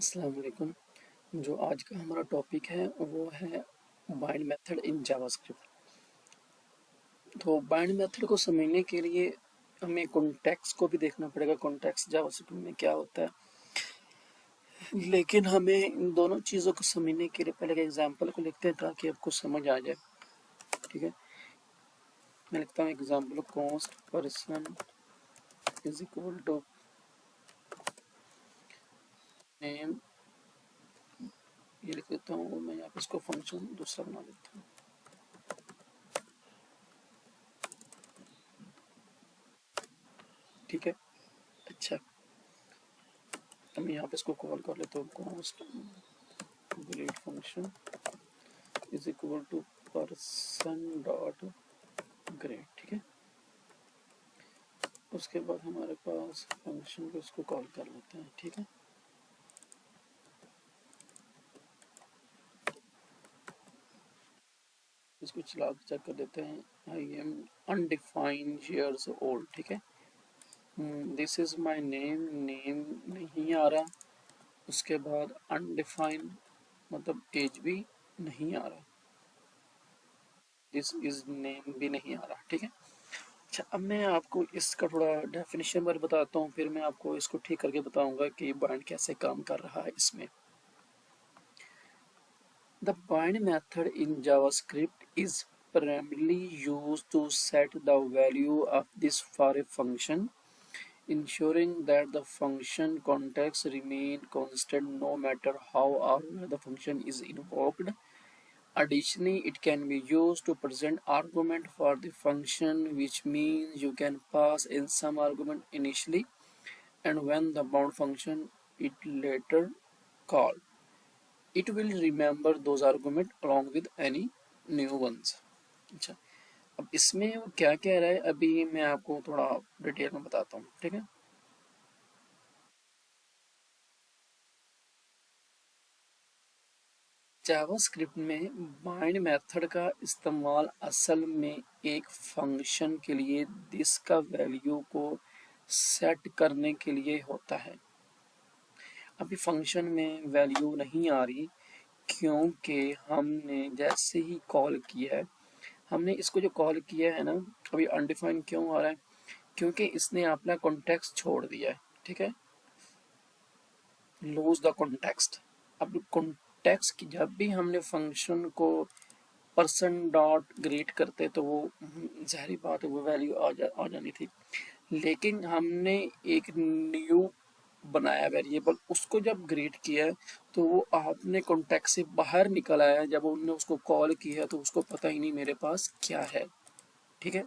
अस्सलाम वालेकुम। जो आज का हमारा टॉपिक है वो है बाइंड मेथड इन जावास्क्रिप्ट। तो बाइंड मेथड को समझने के लिए हमें कॉन्टेक्स्ट को भी देखना पड़ेगा, कॉन्टेक्स्ट जावास्क्रिप्ट में क्या होता है। लेकिन हमें इन दोनों चीज़ों को समझने के लिए पहले एक एग्जांपल को लिखते हैं ताकि आपको समझ आ जाए। ठीक है, मैं लिखता हूँ example, const person is equal to name, ये लिख देता हूँ। मैं यहाँ पे इसको फंक्शन दूसरा बना देता हूँ। ठीक है, अच्छा, हम यहाँ पे इसको कॉल कर लेते हैं, const greet function is equal to person dot greet. ठीक है, उसके बाद हमारे पास फंक्शन को इसको कॉल कर लेते हैं। ठीक है, इसको चला के चेक कर देते हैं। I am undefined years old. ठीक है, this is my name, name नहीं आ रहा। उसके बाद अनडिफाइंड मतलब एज भी नहीं आ रहा, दिस इज नेम भी नहीं आ रहा। ठीक है, अच्छा, अब मैं आपको इसका थोड़ा डेफिनेशन बारे बताता हूँ, फिर मैं आपको इसको ठीक करके बताऊंगा कि बाइंड कैसे काम कर रहा है इसमें। The bind method in JavaScript is primarily used to set the value of this for a function, ensuring that the function context remain constant no matter how or where the function is invoked. Additionally, it can be used to present argument for the function, which means you can pass in some argument initially and when the bound function is later called, it will remember those argument along with any new ones. अच्छा, अब इसमें वो क्या कह रहा है अभी मैं आपको थोड़ा डिटेल में बताता हूँ। ठीक है, जावास्क्रिप्ट में बाइंड मेथड का इस्तेमाल असल में एक फंक्शन के लिए दिस का वैल्यू को सेट करने के लिए होता है। अभी फंक्शन में वैल्यू नहीं आ रही क्योंकि हमने जैसे ही कॉल किया है, हमने इसको जो कॉल किया है ना, अभी अनडिफाइंड क्यों आ रहा है, क्योंकि इसने अपना कॉन्टेक्स्ट छोड़ दिया है। ठीक है, लूज द कॉन्टेक्स्ट। अब कॉन्टेक्स्ट की जब भी हमने फंक्शन को पर्सन डॉट ग्रेट करते तो वो जाहिर बात है वो वैल्यू आ जानी थी। लेकिन हमने एक न्यू बनाया वेरिएबल, उसको जब ग्रेट किया है तो वो आपने कॉन्टेक्स्ट से बाहर निकल आया। जब उन्होंने उसको कॉल किया तो उसको पता ही नहीं मेरे पास क्या है। ठीक है,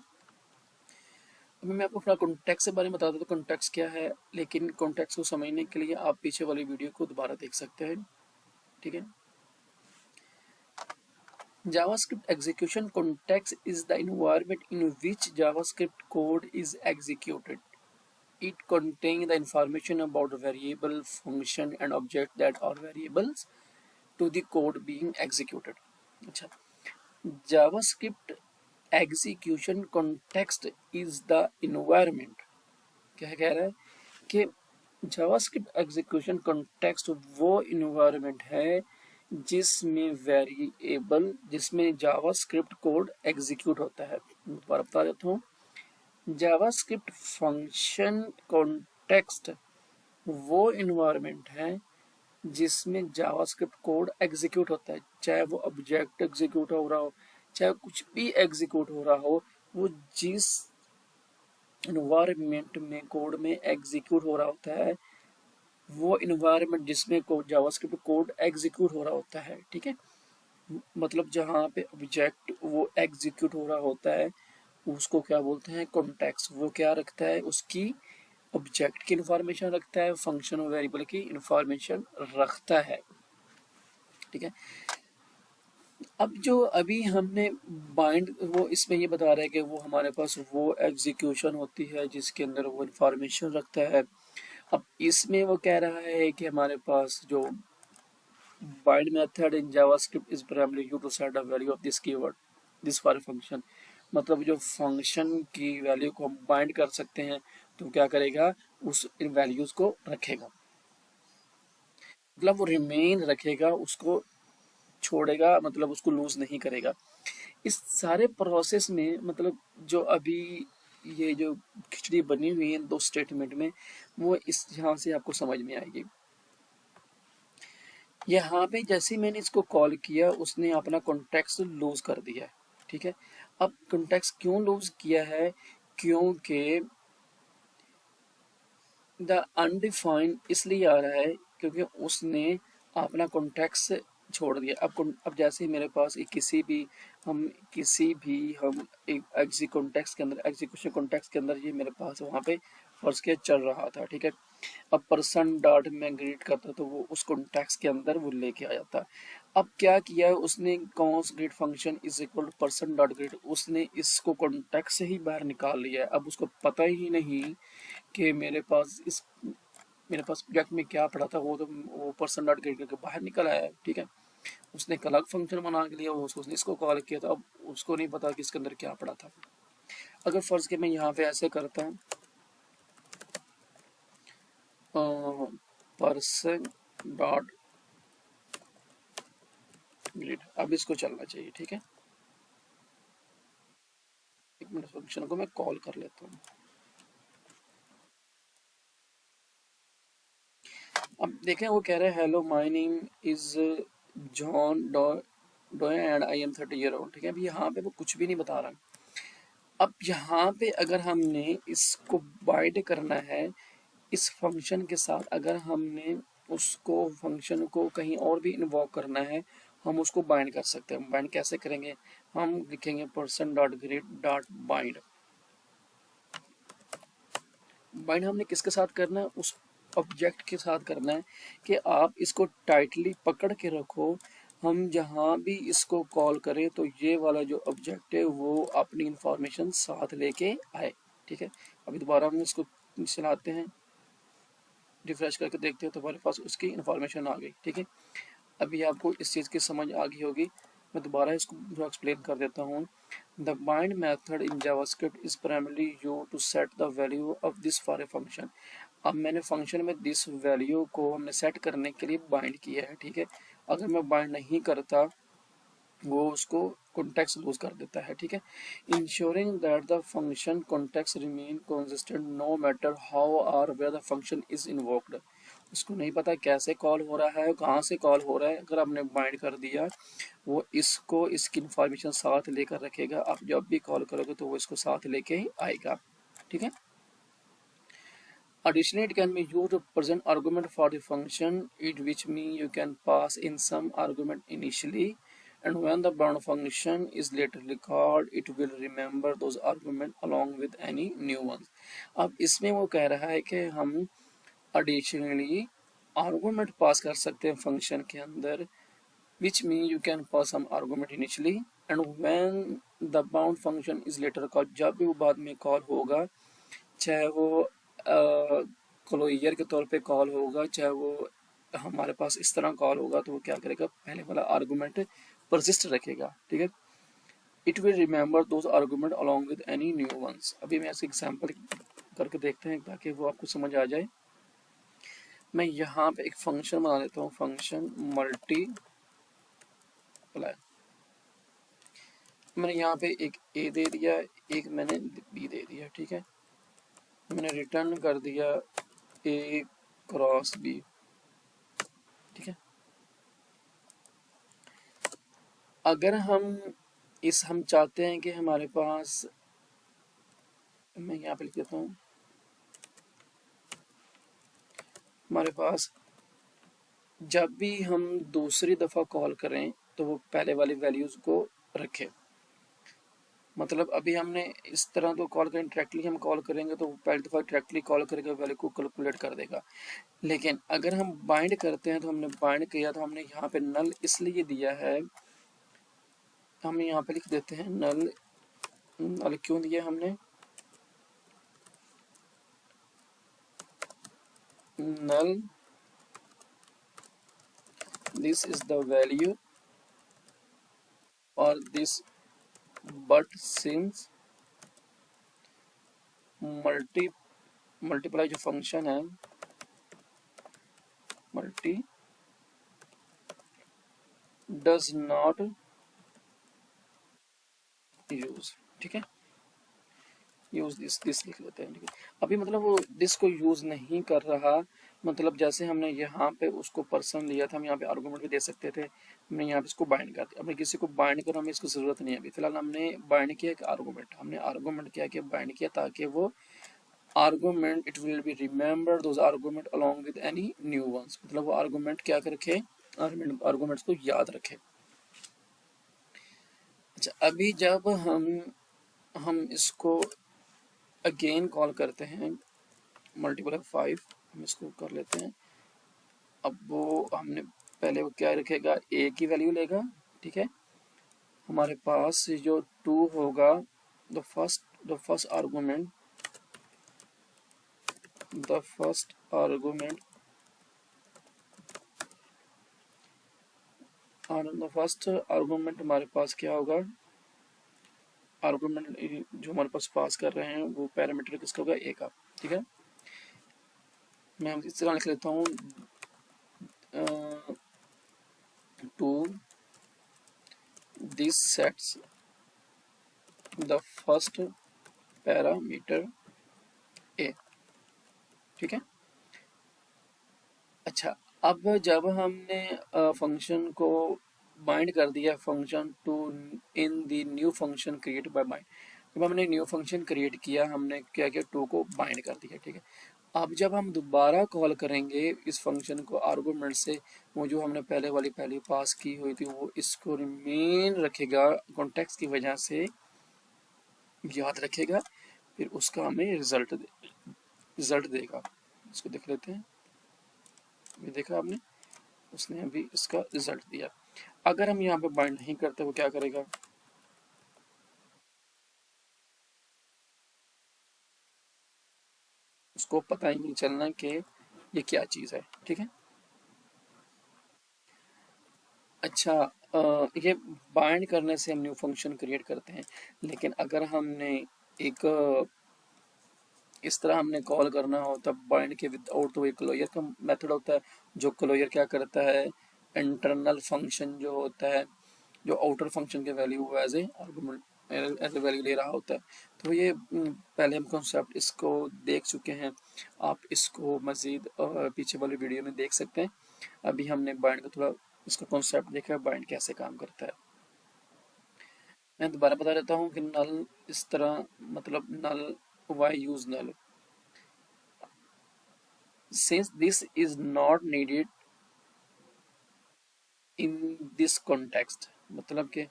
अभी मैं आपको थोड़ा कॉन्टेक्स्ट के बारे में बता दूं तो कॉन्टेक्स्ट क्या है, लेकिन कॉन्टेक्स्ट को समझने के लिए आप पीछे वाली वीडियो को दोबारा देख सकते हैं। ठीक है, JavaScript execution context is the environment in which JavaScript code is executed. It contains the information about the variable, function, and object that are variables to the code being executed. अच्छा, JavaScript execution context is the environment। क्या कह रहा है कि JavaScript execution context वो environment है जिसमें variable, जिसमें जावास्क्रिप्ट कोड एग्जीक्यूट होता है। दोबारा बता देता हूँ, जावास्क्रिप्ट फंक्शन कॉन्टेक्स्ट वो इन्वायरमेंट है जिसमें जावास्क्रिप्ट कोड एग्जीक्यूट होता है, चाहे वो ऑब्जेक्ट एग्जीक्यूट हो रहा हो, चाहे कुछ भी एग्जीक्यूट हो रहा हो, वो जिस इन्वायरमेंट में कोड में एग्जीक्यूट हो रहा होता है वो इन्वायरमेंट जिसमें कोड जावास्क्रिप्ट कोड एग्जीक्यूट हो रहा होता है। ठीक है, मतलब जहाँ पे ऑब्जेक्ट वो एग्जीक्यूट हो रहा होता है उसको क्या बोलते हैं, कॉन्टेक्स्ट। वो क्या रखता है, उसकी ऑब्जेक्ट की इंफॉर्मेशन रखता है, फंक्शन और वेरिएबल की इंफॉर्मेशन रखता है। ठीक है, अब जो अभी हमने बाइंड, वो इसमें ये बता रहा है कि वो हमारे पास वो एग्जीक्यूशन होती है जिसके अंदर वो इंफॉर्मेशन रखता है। अब इसमें वो कह रहा है कि हमारे पास जो bind method in JavaScript is primarily used to set the value of this keyword, this for a function। मतलब जो फंक्शन की वैल्यू को हम बाइंड कर सकते हैं तो क्या करेगा, उस इन वैल्यूज को रखेगा। मतलब वो रिमेन रखेगा, उसको छोड़ेगा, मतलब उसको लूज नहीं करेगा। इस सारे प्रोसेस में मतलब जो अभी ये जो खिचड़ी बनी हुई है दो स्टेटमेंट में, वो इस यहाँ से आपको समझ में आएगी। यहाँ पे जैसे ही मैंने इसको कॉल किया, उसने अपना कॉन्टेक्स्ट लूज कर दिया है, ठीक है। अब कॉन्टेक्स्ट क्यों लूज किया है? क्योंकि द अनडिफाइंड इसलिए आ रहा है क्योंकि उसने अपना कॉन्टेक्स्ट छोड़ दिया। अब जैसे मेरे पास एक किसी भी हम एक एग्जी कॉन्टेक्स्ट के अंदर, एग्जीक्यूशन कॉन्टेक्स्ट के अंदर ये मेरे पास वहाँ पे फर्स्ट के चल रहा था, ठीक है। अब पर्सन डॉट में ग्रीट करता तो वो उस कॉन्टेक्स्ट के अंदर वो लेके आ जाता। अब क्या किया उसने, const greet function is equal to person dot greet, उसने इसको कॉन्टेक्स्ट से ही बाहर निकाल लिया है। अब उसको पता ही नहीं कि मेरे पास प्रोजेक्ट में क्या पड़ा था, वो पर्सन डॉट ग्रीट करके बाहर निकल आया है, ठीक है। उसने एक अलग फंक्शन बना के लिया, उसने इसको कॉल किया था। अब उसको नहीं पता कि इसके अंदर क्या पड़ा था। अगर फर्ज के मैं यहाँ पे ऐसे करता हूँ पर्सन डॉट ग्रिड, अब इसको चलना चाहिए, ठीक है। एक मिनट, फंक्शन को मैं कॉल कर लेता हूँ। अब देखें वो कह रहे हैं hello my name is John Doe and I am 30 year old, ठीक है। अभी यहाँ पे वो कुछ भी नहीं बता रहा। अब यहाँ पे अगर हमने इसको बाइंड करना है इस फंक्शन के साथ, अगर हमने उसको फंक्शन को कहीं और भी इन्वॉक करना है, हम उसको बाइंड कर सकते हैं। बाइंड कैसे करेंगे? हम लिखेंगे person dot grid dot bind. Bind हमने किसके साथ करना है? उस ऑब्जेक्ट के साथ करना है कि आप इसको टाइटली पकड़ के रखो। हम जहाँ भी इसको कॉल करें तो ये वाला जो ऑब्जेक्ट है वो अपनी इंफॉर्मेशन साथ लेके आए, ठीक है। अभी दोबारा हम इसको चलाते हैं, रिफ्रेश करके देखते हो तो हमारे पास उसकी इन्फॉर्मेशन आ गई, ठीक है। अभी आपको इस चीज़ की समझ आ गई होगी। मैं दोबारा इसको पूरा एक्सप्लेन कर देता हूँ। The bind method in JavaScript is primarily used to set the value of this for a function. अब मैंने फंक्शन में दिस वैल्यू को हमने सेट करने के लिए बाइंड किया है, ठीक है। अगर मैं बाइंड नहीं करता वो उसको कॉन्टेक्स्ट लूज कर देता है, ठीक है। Ensuring that the function context remain consistent no matter how or where the function is invoked. उसको नहीं पता कैसे कॉल हो रहा है, कहाँ से कॉल हो रहा है। अगर आपने बाइंड कर दिया, वो इसको इसकी इंफॉर्मेशन साथ लेकर रखेगा। आप जब भी कॉल करोगे तो वो इसको साथ लेके ही आएगा, ठीक है। Additionally, it can be used to present argument for the function, it which means you can pass in some argument initially, and when the bound function is later called, it will remember those argument along with any new ones. अब इसमें वो कह रहा है कि हम additionally argument पास कर सकते हैं फंक्शन के अंदर, which means you can pass some argument initially, and when the bound function is later called, जब भी वो बाद में कॉल होगा, चाहे वो क्लोजर के तौर पे कॉल होगा, चाहे वो हमारे पास इस तरह कॉल होगा, तो वो क्या करेगा, पहले वाला आर्गुमेंट परसिस्ट रखेगा, ठीक है। It will remember those argument along with any new ones. अभी मैं ऐसे एग्जांपल करके देखते हैं ताकि वो आपको समझ आ जाए। मैं यहाँ पे एक फंक्शन बना लेता हूँ, फंक्शन मल्टीप्लाई। मैंने यहाँ पे एक ए दे दिया, एक मैंने बी दे दिया, ठीक है। मैंने रिटर्न कर दिया ए क्रॉस बी, ठीक है। अगर हम चाहते हैं कि हमारे पास, मैं यहाँ पे लिख देता हूँ, हमारे पास जब भी हम दूसरी दफ़ा कॉल करें तो वो पहले वाली वैल्यूज़ को रखे। मतलब अभी हमने इस तरह तो कॉल करें, डायरेक्टली हम कॉल करेंगे तो पहली दफ़ा डायरेक्टली कॉल करेगा, वैल्यू को कैलकुलेट कर देगा। लेकिन अगर हम बाइंड करते हैं तो हमने बाइंड किया तो हमने यहाँ पे नल इसलिए दिया है, हम यहाँ पे लिख देते हैं नल। नल क्यों दिया हमने? नल this is the value for this, but since multiply जो फंक्शन है, मल्टीप्लाई डज नॉट यूज, ठीक है, यूज दिस लिख लेते हैं, ठीक है। अभी मतलब वो दिस को यूज नहीं कर रहा, मतलब जैसे हमने यहाँ पे उसको पर्सन लिया था, हम यहाँ पे आर्गुमेंट भी दे सकते थे, हमने यहाँ पे इसको बाइंड कर दिया। हमने किसी को बाइंड करो, हमें इसकी जरूरत नहीं है अभी फिलहाल। हमने बाइंड किया एक आर्गुमेंट, हमने आर्गुमेंट क्या किया, बाइंड किया, ताकि वो argument it will be remember those argument along with any new ones, मतलब वो आर्गुमेंट क्या कर रखे, आर्गुमेंट्स को याद रखे। अच्छा, अभी जब हम इसको अगेन कॉल करते हैं मल्टीपल ऑफ 5, हम इसको कर लेते हैं। अब वो हमने पहले वो क्या रखेगा, ए की वैल्यू लेगा, ठीक है। हमारे पास जो 2 होगा, the first argument the first argument और द फर्स्ट आर्गुमेंट हमारे पास क्या होगा, आर्गुमेंट जो हमारे पास कर रहे हैं वो पैरामीटर किसका होगा, ए का, ठीक है। मैं इस तरह लिख लेता हूँ, to this sets the first parameter A, ठीक है। अच्छा, अब जब हमने फंक्शन को बाइंड कर दिया function to in the new function create by bind, जब हमने न्यू फंक्शन क्रिएट किया, हमने क्या किया, टू को बाइंड कर दिया, ठीक है। अब जब हम दोबारा कॉल करेंगे इस फंक्शन को आर्गुमेंट से, वो जो हमने पहले पास की हुई थी वो इसको रिमेन रखेगा, कॉन्टेक्स्ट की वजह से याद रखेगा, फिर उसका हमें रिजल्ट देगा। इसको देख लेते हैं, ये देखा आपने, उसने अभी इसका रिजल्ट दिया। अगर हम यहाँ पे बाइंड नहीं करते वो क्या करेगा, उसको पता ही नहीं चलना कि ये क्या चीज़ है, ठीक है। अच्छा, ये बाइंड करने से हम न्यू फंक्शन क्रिएट करते हैं, लेकिन अगर हमने एक इस तरह हमने कॉल करना हो तब बाइंड के विदाउट, तो एक क्लोजर का मेथड होता है, जो क्लोजर क्या करता है, इंटरनल फंक्शन जो होता है, जो आउटर फंक्शन के value as a argument as a value ले रहा होता है। तो ये पहले हम कॉन्सेप्ट इसको देख चुके हैं, आप इसको मज़ीद पीछे वाली वीडियो में देख सकते हैं। अभी हमने बाइंड का थोड़ा इसका कॉन्सेप्ट देखा है, बाइंड कैसे काम करता है। मैं दोबारा बता देता हूँ कि नल इस तरह, मतलब null, why use null, since this is not needed in this context, मतलब के,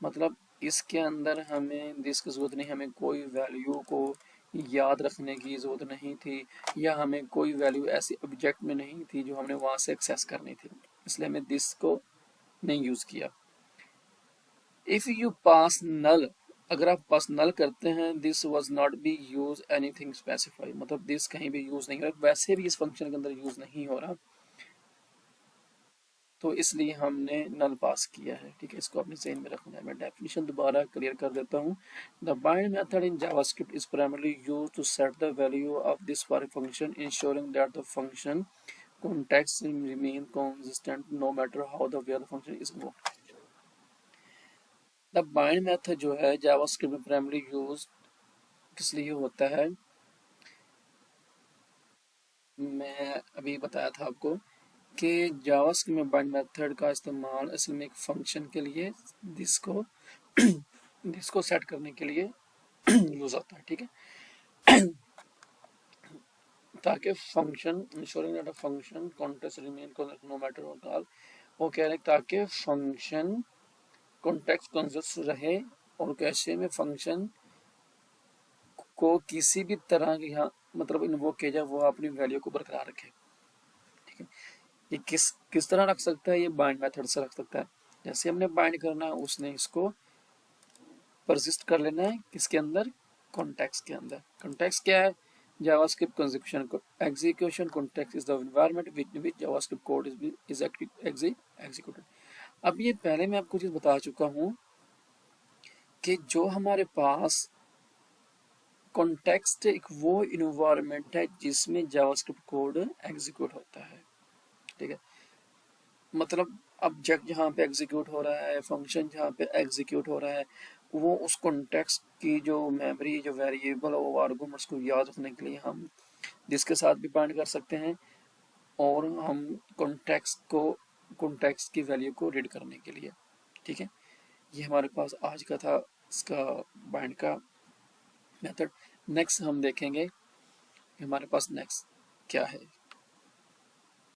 मतलब इसके अंदर हमें दिस की जरूरत नहीं, हमें कोई वैल्यू को याद रखने की जरूरत नहीं थी, या हमें कोई वैल्यू ऐसी ऑब्जेक्ट में नहीं थी जो हमने वहां से एक्सेस करनी थी, इसलिए हमें दिस को नहीं यूज किया। इफ यू पास नल, अगर आप पास नल करते हैं, this was not be use anything specify, मतलब दिस कहीं भी यूज नहीं हो रहा, वैसे भी इस फंक्शन के अंदर यूज नहीं हो रहा, तो इसलिए हमने नल पास किया है, ठीक है। इसको अपने ज़हन में रखना है। मैं डेफिनेशन दोबारा क्लियर कर देता हूँ। The bind method in JavaScript is primarily use to set the value of this for function, ensuring that the function context remain consistent no matter how the where the function is moved। The bind method जो है JavaScript में primary use किस लिए होता है, मैं अभी बताया था आपको कि जावास्क्रिप्ट में बाइंड मेथड का इस्तेमाल असल में एक फंक्शन के लिए जिसको जिसको सेट करने के लिए यूज होता है, ठीक है। ताकि function ensuring that a function context remain no matter what all, वो कह रहे हैं ताकि फंक्शन कॉन्टेक्स्ट कॉन्सिस्ट रहे, और कैसे में फंक्शन को किसी भी तरह की, यहाँ मतलब इन्वोक किया जाए, वो अपनी वैल्यू को बरकरार रखे, ठीक है। ये किस तरह रख सकता है, ये बाइंड मेथड से रख सकता है। जैसे हमने बाइंड करना है, उसने इसको परसिस्ट कर लेना है किसके अंदर, कॉन्टेक्स्ट के अंदर। कॉन्टेक्स्ट क्या है, JavaScript execution context is the environment with which JavaScript code is executed. अब ये पहले मैं आपको चीज बता चुका हूँ कि जो हमारे पास कॉन्टेक्स्ट एक वो इन्वायरमेंट है जिसमें जावास्क्रिप्ट कोड एग्जीक्यूट होता है, ठीक है। मतलब ऑब्जेक्ट जहाँ पे एग्जीक्यूट हो रहा है, फंक्शन जहाँ पे एग्जीक्यूट हो रहा है, वो उस कॉन्टेक्स्ट की जो मेमोरी, जो वेरिएबल और आर्गुमेंट्स को याद रखने के लिए हम दिस के साथ भी बाइंड कर सकते हैं, और हम कॉन्टेक्स्ट की वैल्यू को रीड करने के लिए। ठीक है, ये हमारे पास आज का था इसका बाइंड का मेथड। नेक्स्ट हम देखेंगे कि हमारे पास नेक्स्ट क्या है।